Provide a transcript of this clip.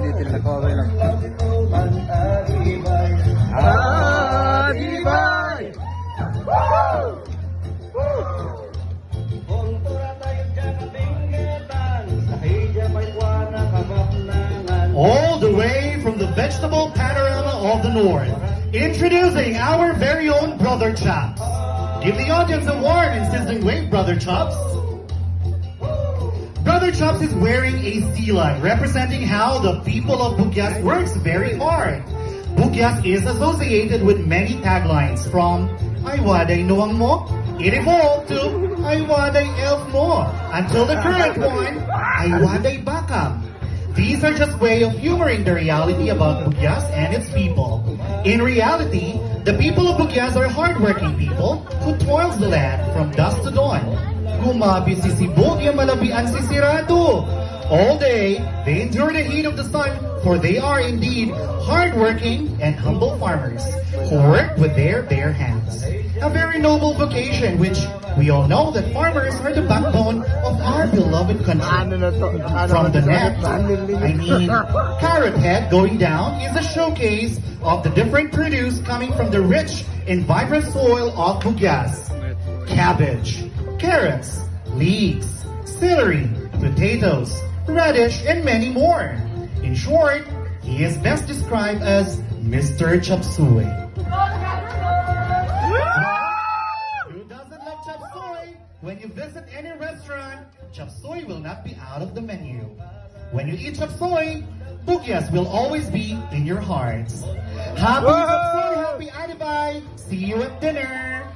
detail na ko. Okay lang. Adibay! All the way from the vegetable panorama of the north, introducing our very own Brother Chops. Give the audience a warm and sizzling wave, Brother Chops. Brother Chops is wearing a sea light, representing how the people of Bugyas works very hard. Bugyas is associated with many taglines from Ay waday nuwang mo, it evolved to Ay waday elf mo, until the current one, Ay waday bakam. These are just way of humoring the reality about Bugyas and its people. In reality, the people of Bugyas are hardworking people who toils the land from dusk to dawn. Gumabi si Sibog yung malabian si Sirado. All day, they endure the heat of the sun, for they are indeed hardworking and humble farmers who work with their bare hands. A very noble vocation, which we all know that farmers are the backbone of our beloved country. From the net, carrot head going down is a showcase of the different produce coming from the rich and vibrant soil of Bugyas. Cabbage, carrots, leeks, celery, potatoes, radish, and many more. In short, he is best described as Mr. Chapsuey. Who doesn't love chapsuey? When you visit any restaurant, chapsuey will not be out of the menu. When you eat chapsuey, Bugyas will always be in your hearts. Happy chapsuey, happy Adibay! See you at dinner!